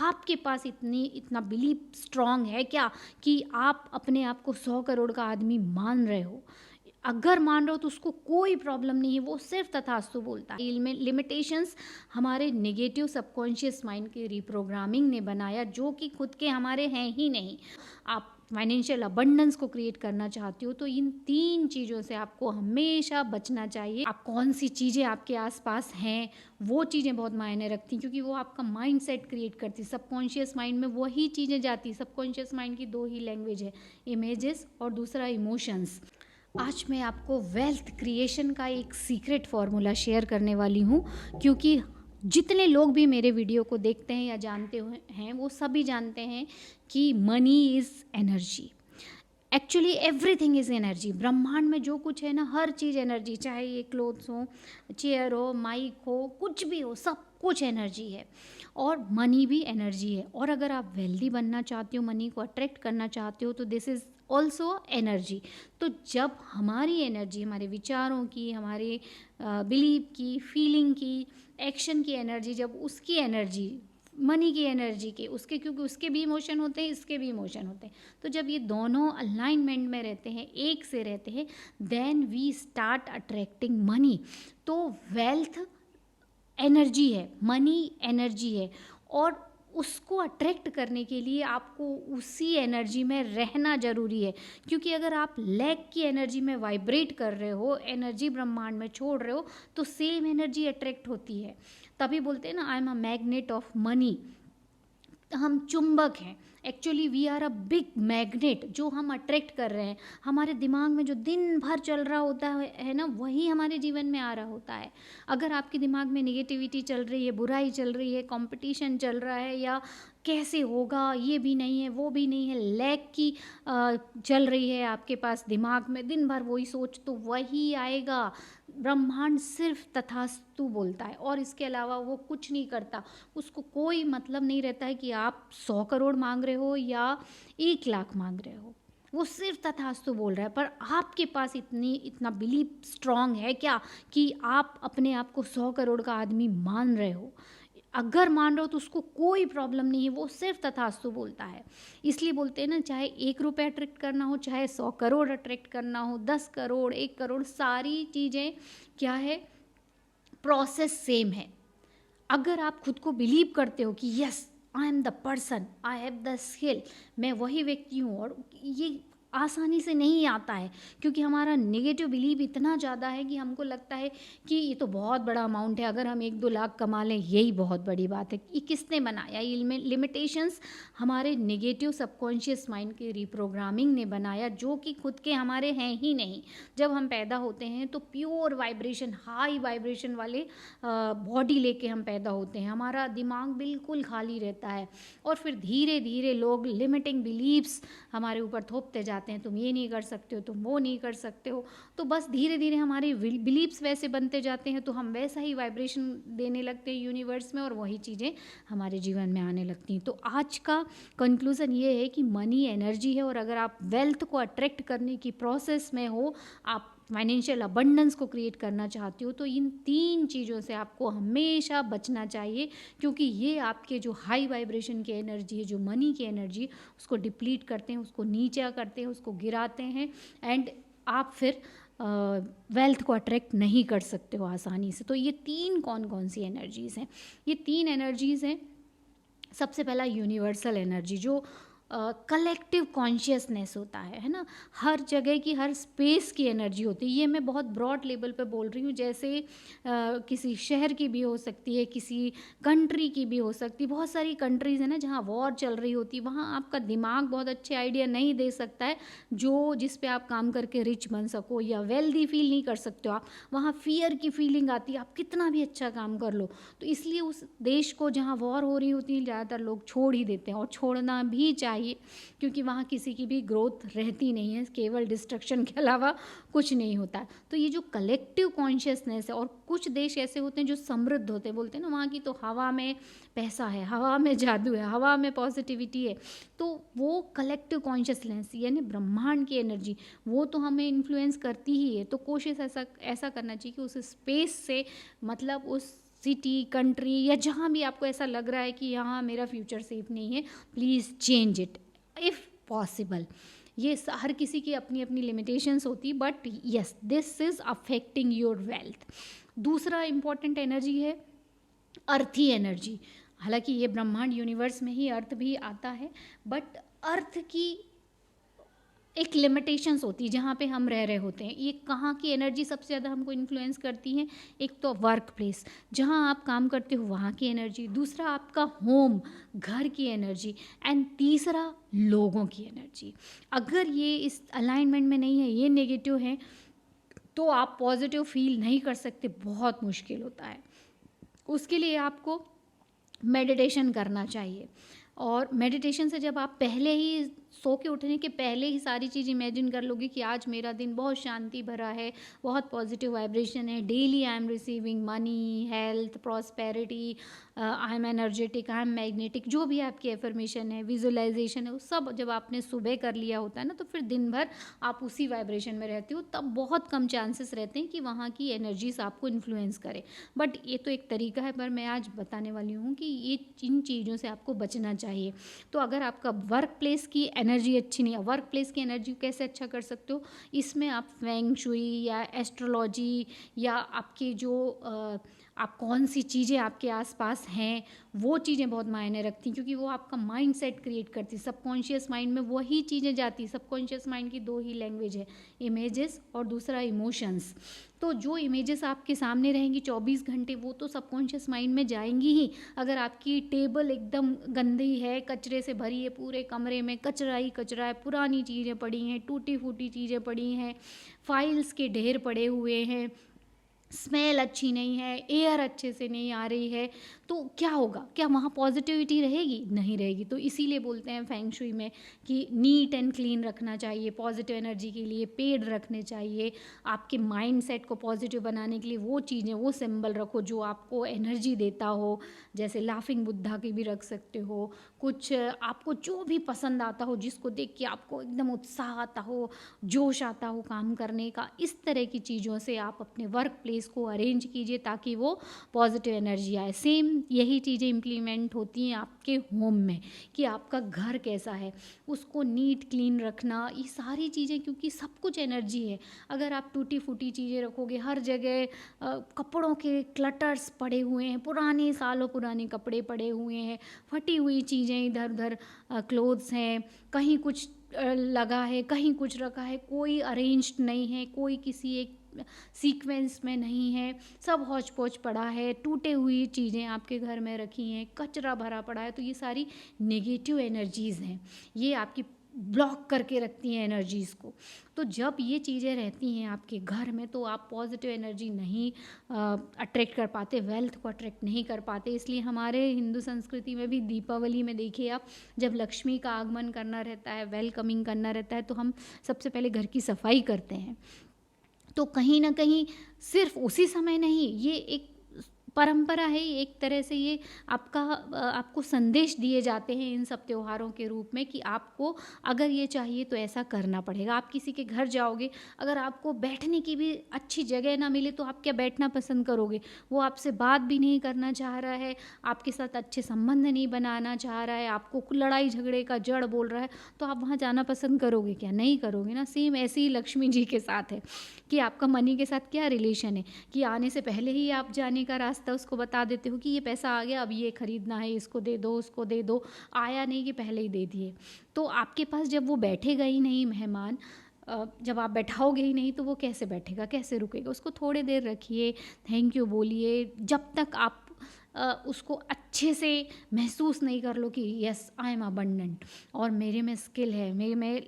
आपके पास इतना believe strong है क्या कि आप अपने आप को 100 करोड़ का आदमी मान रहे हो? अगर मान रहे हो तो उसको कोई प्रॉब्लम नहीं है, वो सिर्फ तथास्तु बोलता है। में लिमिटेशंस हमारे नेगेटिव सबकॉन्शियस माइंड के रिप्रोग्रामिंग ने बनाया, जो कि खुद के हमारे हैं ही नहीं। आप फाइनेंशियल अबंडेंस को क्रिएट करना चाहते हो तो इन 3 चीज़ों से आपको हमेशा बचना चाहिए। आप कौन सी चीज़ें आपके आसपास हैं, वो चीज़ें बहुत मायने रखती हैं, क्योंकि वो आपका माइंड सेट क्रिएट करती है। सबकॉन्शियस माइंड में वही चीज़ें जाती। सबकॉन्शियस माइंड की 2 ही लैंग्वेज है, इमेजेस और दूसरा इमोशंस। आज मैं आपको वेल्थ क्रिएशन का एक सीक्रेट फार्मूला शेयर करने वाली हूँ, क्योंकि जितने लोग भी मेरे वीडियो को देखते हैं या जानते हैं, वो सभी जानते हैं कि money is energy. Actually everything is energy. ब्रह्मांड में जो कुछ है ना, हर चीज़ एनर्जी। चाहे ये क्लोथ्स हो, चेयर हो, माइक हो, कुछ भी हो, सब कुछ एनर्जी है। और मनी भी एनर्जी है। और अगर आप वेल्दी बनना चाहते हो, मनी को अट्रैक्ट करना चाहते हो, तो दिस इज़ ऑल्सो एनर्जी। तो जब हमारी एनर्जी, हमारे विचारों की, हमारे बिलीव की, फीलिंग की, एक्शन की एनर्जी, जब उसकी एनर्जी, मनी की एनर्जी के, उसके, क्योंकि उसके भी इमोशन होते हैं, इसके भी इमोशन होते हैं, तो जब ये दोनों अलाइनमेंट में रहते हैं, एक से रहते हैं, then we start attracting money. तो वेल्थ एनर्जी है, मनी एनर्जी है, और उसको अट्रैक्ट करने के लिए आपको उसी एनर्जी में रहना ज़रूरी है। क्योंकि अगर आप लैक की एनर्जी में वाइब्रेट कर रहे हो, एनर्जी ब्रह्मांड में छोड़ रहे हो, तो सेम एनर्जी अट्रैक्ट होती है। तभी बोलते हैं ना, I am a magnet of money. हम चुंबक हैं। Actually we are a big magnet, जो हम अट्रैक्ट कर रहे हैं। हमारे दिमाग में जो दिन भर चल रहा होता है ना, वही हमारे जीवन में आ रहा होता है। अगर आपके दिमाग में नेगेटिविटी चल रही है, बुराई चल रही है, कंपटीशन चल रहा है, या कैसे होगा, ये भी नहीं है, वो भी नहीं है, लैक की चल रही है आपके पास दिमाग में, दिन भर वही सोच, तो वही आएगा। ब्रह्मांड सिर्फ तथास्तु बोलता है, और इसके अलावा वो कुछ नहीं करता। उसको कोई मतलब नहीं रहता है कि आप 100 करोड़ मांग रहे हो या 1 लाख मांग रहे हो। वो सिर्फ तथास्तु बोल रहा है। पर आपके पास इतना बिलीव स्ट्रांग है क्या कि आप अपने आप को 100 करोड़ का आदमी मान रहे हो? अगर मान रहे हो तो उसको कोई प्रॉब्लम नहीं है, वो सिर्फ तथास्तु बोलता है। इसलिए बोलते हैं ना, चाहे 1 रुपये अट्रैक्ट करना हो, चाहे 100 करोड़ अट्रैक्ट करना हो, 10 करोड़, 1 करोड़, सारी चीज़ें क्या है, प्रोसेस सेम है। अगर आप खुद को बिलीव करते हो कि yes, I am the person, I have the skill, मैं वही व्यक्ति हूँ, और ये आसानी से नहीं आता है, क्योंकि हमारा नेगेटिव बिलीव इतना ज़्यादा है कि हमको लगता है कि ये तो बहुत बड़ा अमाउंट है, अगर हम 1-2 लाख कमा लें यही बहुत बड़ी बात है। ये किसने बनाया? ये लिमिटेशंस हमारे नेगेटिव सबकॉन्शियस माइंड के रिप्रोग्रामिंग ने बनाया, जो कि खुद के हमारे हैं ही नहीं। जब हम पैदा होते हैं तो प्योर वाइब्रेशन, हाई वाइब्रेशन वाले बॉडी लेके हम पैदा होते हैं। हमारा दिमाग बिल्कुल खाली रहता है, और फिर धीरे धीरे लोग लिमिटिंग बिलीव्स हमारे ऊपर थोपते जाते हैं। तुम ये नहीं कर सकते हो, तुम वो नहीं कर सकते हो। तो बस धीरे धीरे हमारे बिलीव्स वैसे बनते जाते हैं, तो हम वैसा ही वाइब्रेशन देने लगते हैं यूनिवर्स में, और वही चीज़ें हमारे जीवन में आने लगती हैं। तो आज का कंक्लूज़न ये है कि मनी एनर्जी है, और अगर आप वेल्थ को अट्रैक्ट करने की प्रोसेस में हो, आप फाइनेंशियल अबंडेंस को क्रिएट करना चाहती हो, तो इन 3 चीज़ों से आपको हमेशा बचना चाहिए, क्योंकि ये आपके जो हाई वाइब्रेशन की एनर्जी है, जो मनी की एनर्जी, उसको डिप्लीट करते हैं, उसको नीचा करते हैं, उसको गिराते हैं, एंड आप फिर वेल्थ को अट्रैक्ट नहीं कर सकते हो आसानी से। तो ये 3 कौन कौन सी एनर्जीज़ हैं? ये 3 एनर्जीज़ हैं। सबसे पहला यूनिवर्सल एनर्जी, जो कलेक्टिव कॉन्शियसनेस होता है ना, हर जगह की, हर स्पेस की एनर्जी होती है। ये मैं बहुत ब्रॉड लेवल पे बोल रही हूँ, जैसे किसी शहर की भी हो सकती है, किसी कंट्री की भी हो सकती है। बहुत सारी कंट्रीज़ है ना जहाँ वॉर चल रही होती है, वहाँ आपका दिमाग बहुत अच्छे आइडिया नहीं दे सकता है जिस पे आप काम करके रिच बन सको या वेल्दी फील नहीं कर सकते हो आप। वहाँ फियर की फीलिंग आती है, आप कितना भी अच्छा काम कर लो। तो इसलिए उस देश को जहाँ वॉर हो रही होती है, ज़्यादातर लोग छोड़ ही देते हैं, और छोड़ना भी चाहिए, क्योंकि वहाँ किसी की भी ग्रोथ रहती नहीं है, केवल डिस्ट्रक्शन के अलावा कुछ नहीं होता है। तो ये जो कलेक्टिव कॉन्शियसनेस है, और कुछ देश ऐसे होते हैं जो समृद्ध होते हैं, बोलते हैं ना वहाँ की तो हवा में पैसा है, हवा में जादू है, हवा में पॉजिटिविटी है। तो वो कलेक्टिव कॉन्शियसनेस यानी ब्रह्मांड की एनर्जी, वो तो हमें इन्फ्लुएंस करती ही है। तो कोशिश ऐसा करना चाहिए कि उस स्पेस से, मतलब उस सिटी, कंट्री या जहाँ भी आपको ऐसा लग रहा है कि यहाँ मेरा फ्यूचर सेफ नहीं है, please change it if possible. ये हर किसी की अपनी अपनी लिमिटेशंस होती, but yes this is affecting your wealth. दूसरा इम्पॉर्टेंट एनर्जी है अर्थी एनर्जी। हालांकि ये ब्रह्मांड यूनिवर्स में ही अर्थ भी आता है, बट अर्थ की एक लिमिटेशंस होती है जहाँ पे हम रह रहे होते हैं। ये कहाँ की एनर्जी सबसे ज़्यादा हमको इन्फ्लुएंस करती है? एक तो वर्क प्लेस, जहाँ आप काम करते हो वहाँ की एनर्जी, दूसरा आपका होम, घर की एनर्जी, एंड तीसरा लोगों की एनर्जी। अगर ये इस अलाइनमेंट में नहीं है, ये नेगेटिव है, तो आप पॉजिटिव फील नहीं कर सकते, बहुत मुश्किल होता है। उसके लिए आपको मेडिटेशन करना चाहिए। और मेडिटेशन से जब आप पहले ही सो के उठने के पहले ही सारी चीज़ इमेजिन कर लोगे कि आज मेरा दिन बहुत शांति भरा है, बहुत पॉजिटिव वाइब्रेशन है, daily I am receiving money, health, prosperity, I am energetic, I am magnetic, जो भी आपकी एफर्मेशन है, विजुअलाइजेशन है, वो सब जब आपने सुबह कर लिया होता है ना, तो फिर दिन भर आप उसी वाइब्रेशन में रहते हो, तब बहुत कम चांसेस रहते हैं कि वहाँ की एनर्जीज आपको इन्फ्लुएंस करे। बट ये तो एक तरीका है, पर मैं आज बताने वाली हूँ कि ये इन चीज़ों से आपको बचना चाहिए। तो अगर आपका वर्क प्लेस की एनर्जी अच्छी नहीं है, वर्क प्लेस की एनर्जी कैसे अच्छा कर सकते हो? इसमें आप फेंग शुई या एस्ट्रोलॉजी या आपकी जो आप कौन सी चीज़ें आपके आसपास हैं, वो चीज़ें बहुत मायने रखती हैं, क्योंकि वो आपका माइंड सेट क्रिएट करती है। सबकॉन्शियस माइंड में वही चीज़ें जाती। सबकॉन्शियस माइंड की दो ही लैंग्वेज है, इमेजेस और दूसरा इमोशंस। तो जो इमेजेस आपके सामने रहेंगी 24 घंटे, वो तो सबकॉन्शियस माइंड में जाएंगी ही। अगर आपकी टेबल एकदम गंदी है, कचरे से भरी है, पूरे कमरे में कचरा ही कचरा है, पुरानी चीज़ें पड़ी हैं, टूटी फूटी चीज़ें पड़ी हैं, फाइल्स के ढेर पड़े हुए हैं, स्मेल अच्छी नहीं है, एयर अच्छे से नहीं आ रही है, तो क्या होगा? क्या वहाँ पॉजिटिविटी रहेगी? नहीं रहेगी। तो इसीलिए बोलते हैं फेंग शुई में कि नीट एंड क्लीन रखना चाहिए, पॉजिटिव एनर्जी के लिए पेड़ रखने चाहिए, आपके माइंड सेट को पॉजिटिव बनाने के लिए वो चीज़ें, वो सिंबल रखो जो आपको एनर्जी देता हो। जैसे लाफिंग बुद्धा की भी रख सकते हो, कुछ आपको जो भी पसंद आता हो, जिसको देख के आपको एकदम उत्साह आता हो, जोश आता हो काम करने का, इस तरह की चीज़ों से आप अपने वर्क प्लेस को अरेंज कीजिए ताकि वो पॉजिटिव एनर्जी आए। सेम यही चीज़ें इम्प्लीमेंट होती हैं आपके होम में, कि आपका घर कैसा है, उसको नीट क्लीन रखना, ये सारी चीज़ें, क्योंकि सब कुछ एनर्जी है। अगर आप टूटी फूटी चीज़ें रखोगे हर जगह, कपड़ों के क्लटर्स पड़े हुए हैं, पुराने सालों पुराने कपड़े पड़े हुए हैं, फटी हुई चीज़ें इधर उधर, क्लोथ्स हैं, कहीं कुछ लगा है, कहीं कुछ रखा है, कोई अरेंज्ड नहीं है, कोई किसी एक सीक्वेंस में नहीं है, सब हौच पौच पड़ा है, टूटे हुई चीज़ें आपके घर में रखी हैं, कचरा भरा पड़ा है, तो ये सारी नेगेटिव एनर्जीज़ हैं, ये आपकी ब्लॉक करके रखती हैं एनर्जीज़ को। तो जब ये चीज़ें रहती हैं आपके घर में, तो आप पॉजिटिव एनर्जी नहीं अट्रैक्ट कर पाते, वेल्थ को अट्रैक्ट नहीं कर पाते। इसलिए हमारे हिंदू संस्कृति में भी दीपावली में देखिए आप, जब लक्ष्मी का आगमन करना रहता है, वेलकमिंग करना रहता है, तो हम सबसे पहले घर की सफाई करते हैं। तो कहीं ना कहीं सिर्फ उसी समय नहीं, ये एक परंपरा है, एक तरह से ये आपको संदेश दिए जाते हैं इन सब त्योहारों के रूप में कि आपको अगर ये चाहिए तो ऐसा करना पड़ेगा। आप किसी के घर जाओगे, अगर आपको बैठने की भी अच्छी जगह ना मिले तो आप क्या बैठना पसंद करोगे? वो आपसे बात भी नहीं करना चाह रहा है, आपके साथ अच्छे संबंध नहीं बनाना चाह रहा है, आपको लड़ाई झगड़े का जड़ बोल रहा है, तो आप वहाँ जाना पसंद करोगे क्या? नहीं करोगे ना। सेम ऐसे ही लक्ष्मी जी के साथ है कि आपका मनी के साथ क्या रिलेशन है, कि आने से पहले ही आप जाने का रास्ता उसको बता देते हो कि ये पैसा आ गया, अब ये खरीदना है, इसको दे दो, उसको दे दो। आया नहीं कि पहले ही दे दिए। तो आपके पास जब वो बैठेगा ही नहीं मेहमान, जब आप बैठाओगे ही नहीं, तो वो कैसे बैठेगा, कैसे रुकेगा? उसको थोड़ी देर रखिए, थैंक यू बोलिए, जब तक आप उसको अच्छे से महसूस नहीं कर लो कि यस आई एम अबंडेंट और मेरे में स्किल है,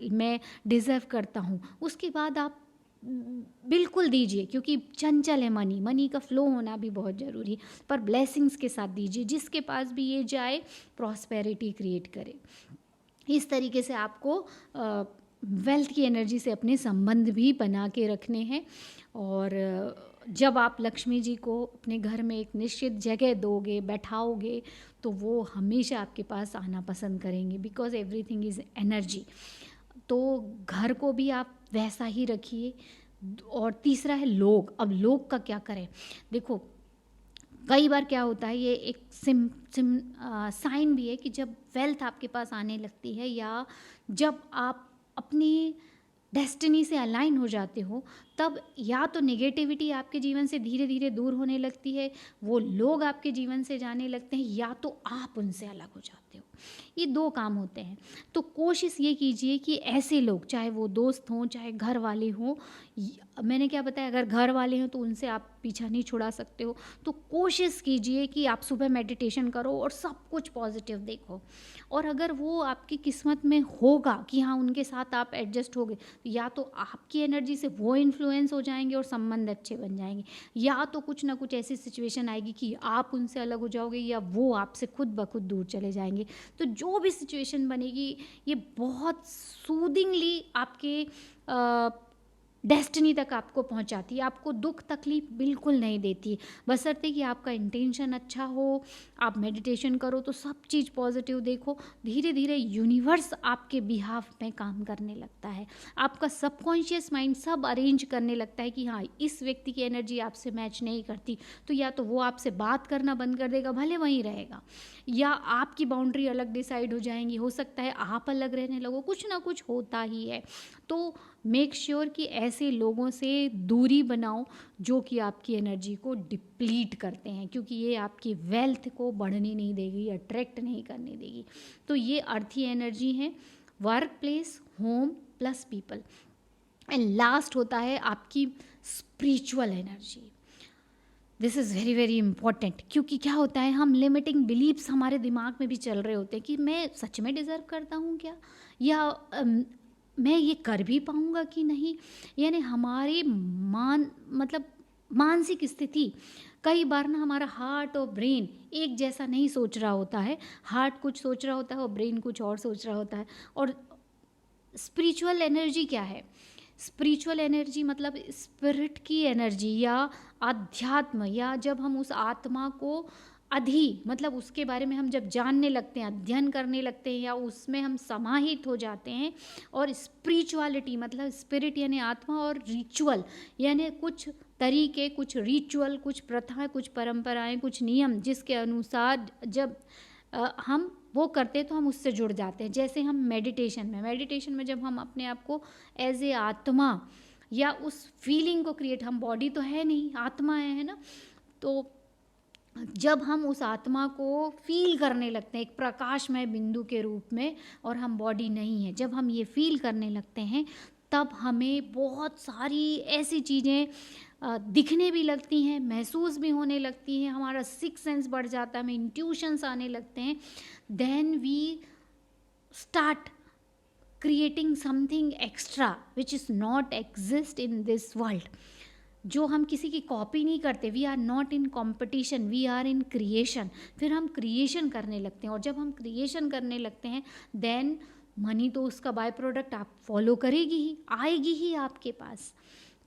मैं डिज़र्व करता हूँ, उसके बाद आप बिल्कुल दीजिए। क्योंकि चंचल है मनी, मनी का फ्लो होना भी बहुत ज़रूरी है, पर ब्लेसिंग्स के साथ दीजिए, जिसके पास भी ये जाए प्रॉस्पेरिटी क्रिएट करे। इस तरीके से आपको वेल्थ की एनर्जी से अपने संबंध भी बना के रखने हैं। और जब आप लक्ष्मी जी को अपने घर में एक निश्चित जगह दोगे, बैठाओगे, तो वो हमेशा आपके पास आना पसंद करेंगे, बिकॉज एवरीथिंग इज़ एनर्जी। तो घर को भी आप वैसा ही रखिए। और तीसरा है लोग। अब लोग का क्या करें? देखो, कई बार क्या होता है, ये एक साइन भी है कि जब वेल्थ आपके पास आने लगती है या जब आप अपनी डेस्टिनी से अलाइन हो जाते हो, तब या तो नेगेटिविटी आपके जीवन से धीरे धीरे दूर होने लगती है, वो लोग आपके जीवन से जाने लगते हैं, या तो आप उनसे अलग हो जाते हो। ये दो काम होते हैं। तो कोशिश ये कीजिए कि ऐसे लोग, चाहे वो दोस्त हों चाहे घर वाले हों, मैंने क्या बताया, अगर घर वाले हों तो उनसे आप पीछा नहीं छुड़ा सकते हो, तो कोशिश कीजिए कि आप सुबह मेडिटेशन करो और सब कुछ पॉजिटिव देखो। और अगर वो आपकी किस्मत में होगा कि हाँ उनके साथ आप एडजस्ट हो गए, या तो आपकी एनर्जी से वो इन्फ्लुएंस हो जाएंगे और संबंध अच्छे बन जाएंगे, या तो कुछ ना कुछ ऐसी सिचुएशन आएगी कि आप उनसे अलग हो जाओगे या वो आपसे खुद ब खुद दूर चले जाएंगे। तो जो भी सिचुएशन बनेगी, ये बहुत सूदिंगली आपके डेस्टिनी तक आपको पहुंचाती है, आपको दुख तकलीफ बिल्कुल नहीं देती, बशर्ते कि आपका इंटेंशन अच्छा हो। आप मेडिटेशन करो तो सब चीज़ पॉजिटिव देखो, धीरे धीरे यूनिवर्स आपके बिहाफ में काम करने लगता है, आपका सबकॉन्शियस माइंड सब अरेंज करने लगता है कि हाँ इस व्यक्ति की एनर्जी आपसे मैच नहीं करती, तो या तो वो आपसे बात करना बंद कर देगा, भले वहीं रहेगा, या आपकी बाउंड्री अलग डिसाइड हो जाएंगी, हो सकता है आप अलग रहने लगो, कुछ ना कुछ होता ही है। तो मेक श्योर कि ऐसे लोगों से दूरी बनाओ जो कि आपकी एनर्जी को डिप्लीट करते हैं, क्योंकि ये आपकी वेल्थ को बढ़ने नहीं देगी, अट्रैक्ट नहीं करने देगी। तो ये अर्थी एनर्जी है, work place, home plus people. And last होता है आपकी spiritual energy. This is very very important, क्योंकि क्या होता है, हम लिमिटिंग बिलीव्स हमारे दिमाग में भी चल रहे होते हैं कि मैं सच में डिज़र्व करता हूँ क्या, या मैं ये कर भी पाऊँगा कि नहीं। यानी हमारी मतलब मानसिक स्थिति, कई बार ना हमारा हार्ट और ब्रेन एक जैसा नहीं सोच रहा होता है, हार्ट कुछ सोच रहा होता है और ब्रेन कुछ और सोच रहा होता है। और स्पिरिचुअल एनर्जी क्या है, स्पिरिचुअल एनर्जी मतलब स्पिरिट की एनर्जी या अध्यात्म, या जब हम उस आत्मा को मतलब उसके बारे में हम जब जानने लगते हैं, अध्ययन करने लगते हैं, या उसमें हम समाहित हो जाते हैं। और स्पिरिचुअलिटी मतलब स्पिरिट यानी आत्मा, और रिचुअल यानी कुछ तरीके, कुछ रिचुअल, कुछ प्रथाएं, कुछ परंपराएं, कुछ नियम, जिसके अनुसार जब हम वो करते हैं तो हम उससे जुड़ जाते हैं। जैसे हम मेडिटेशन में जब हम अपने आप को एज ए आत्मा या उस फीलिंग को क्रिएट, हम बॉडी तो है नहीं, आत्मा है ना, तो जब हम उस आत्मा को फील करने लगते हैं एक प्रकाशमय बिंदु के रूप में, और हम बॉडी नहीं है, जब हम ये फील करने लगते हैं, तब हमें बहुत सारी ऐसी चीज़ें दिखने भी लगती हैं, महसूस भी होने लगती हैं, हमारा सिक्स सेंस बढ़ जाता है, हमें इंट्यूशंस आने लगते हैं। Then we start creating something extra which is not exist in this world, जो हम किसी की कॉपी नहीं करते। We are not in competition, we are in creation. फिर हम क्रिएशन करने लगते हैं, और जब हम क्रिएशन करने लगते हैं, देन मनी तो उसका बाय प्रोडक्ट आप फॉलो करेगी ही, आएगी ही आपके पास।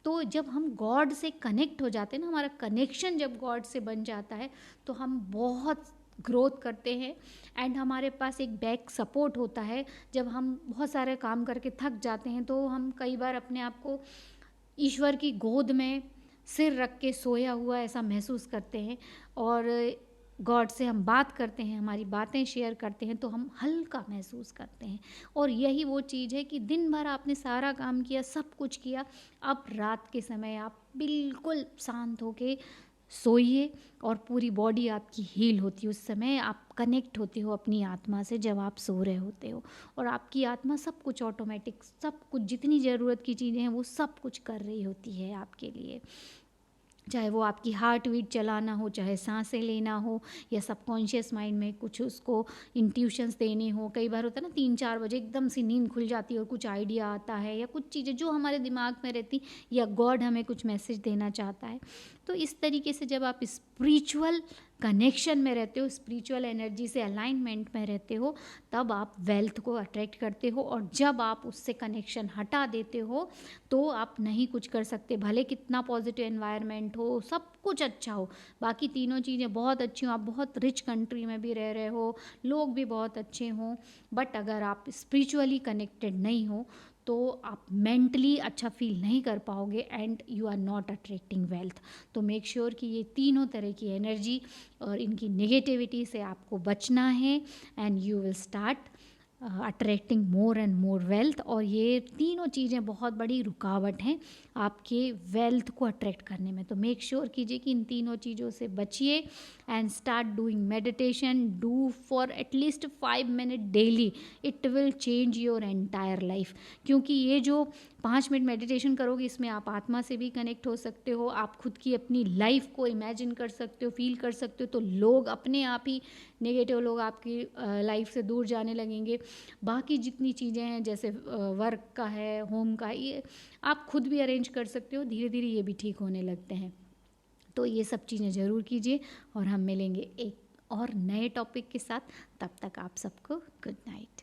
तो जब हम गॉड से कनेक्ट हो जाते हैं ना, हमारा कनेक्शन जब गॉड से बन जाता है, तो हम बहुत ग्रोथ करते हैं, एंड हमारे पास एक बैक सपोर्ट होता है। जब हम बहुत सारे काम करके थक जाते हैं, तो हम कई बार अपने आप को ईश्वर की गोद में सिर रख के सोया हुआ ऐसा महसूस करते हैं, और गॉड से हम बात करते हैं, हमारी बातें शेयर करते हैं, तो हम हल्का महसूस करते हैं। और यही वो चीज़ है कि दिन भर आपने सारा काम किया, सब कुछ किया, अब रात के समय आप बिल्कुल शांत होके सोइए, और पूरी बॉडी आपकी हील होती है। उस समय आप कनेक्ट होते हो अपनी आत्मा से जब आप सो रहे होते हो, और आपकी आत्मा सब कुछ ऑटोमेटिक, सब कुछ जितनी ज़रूरत की चीज़ें हैं वो सब कुछ कर रही होती है आपके लिए। चाहे वो आपकी हार्ट बीट चलाना हो, चाहे सांसें लेना हो, या सबकॉन्शियस माइंड में कुछ उसको इंट्यूशंस देने हो। कई बार होता है ना 3-4 बजे एकदम से नींद खुल जाती है और कुछ आइडिया आता है, या कुछ चीज़ें जो हमारे दिमाग में रहती, या गॉड हमें कुछ मैसेज देना चाहता है। तो इस तरीके से जब आप स्पिरिचुअल कनेक्शन में रहते हो, स्पिरिचुअल एनर्जी से अलाइनमेंट में रहते हो, तब आप वेल्थ को अट्रैक्ट करते हो। और जब आप उससे कनेक्शन हटा देते हो, तो आप नहीं कुछ कर सकते, भले कितना पॉजिटिव एनवायरनमेंट हो, सब कुछ अच्छा हो, बाकी तीनों चीज़ें बहुत अच्छी हो, आप बहुत रिच कंट्री में भी रह रहे हो, लोग भी बहुत अच्छे हों, बट अगर आप स्पिरिचुअली कनेक्टेड नहीं हो, तो आप मेंटली अच्छा फील नहीं कर पाओगे and you are not attracting wealth. तो मेक श्योर कि ये तीनों तरह की एनर्जी और इनकी नेगेटिविटी से आपको बचना है and you will start attracting more and more wealth. और ये तीनों चीज़ें बहुत बड़ी रुकावट हैं आपके वेल्थ को अट्रैक्ट करने में। तो मेक श्योर कीजिए कि इन तीनों चीज़ों से बचिए and start doing meditation. Do for at least 5 minute daily, it will change your entire life. क्योंकि ये जो 5 मिनट मेडिटेशन करोगे, इसमें आप आत्मा से भी कनेक्ट हो सकते हो, आप खुद की अपनी लाइफ को इमेजिन कर सकते हो, फील कर सकते हो। तो लोग अपने आप ही, नेगेटिव लोग आपकी लाइफ से दूर जाने लगेंगे। बाकी जितनी चीज़ें हैं जैसे वर्क का है, होम का, ये आप खुद भी अरेंज कर सकते हो, धीरे धीरे ये भी ठीक होने लगते हैं। तो ये सब चीज़ें ज़रूर कीजिए और हम मिलेंगे एक और नए टॉपिक के साथ। तब तक आप सबको गुड नाइट।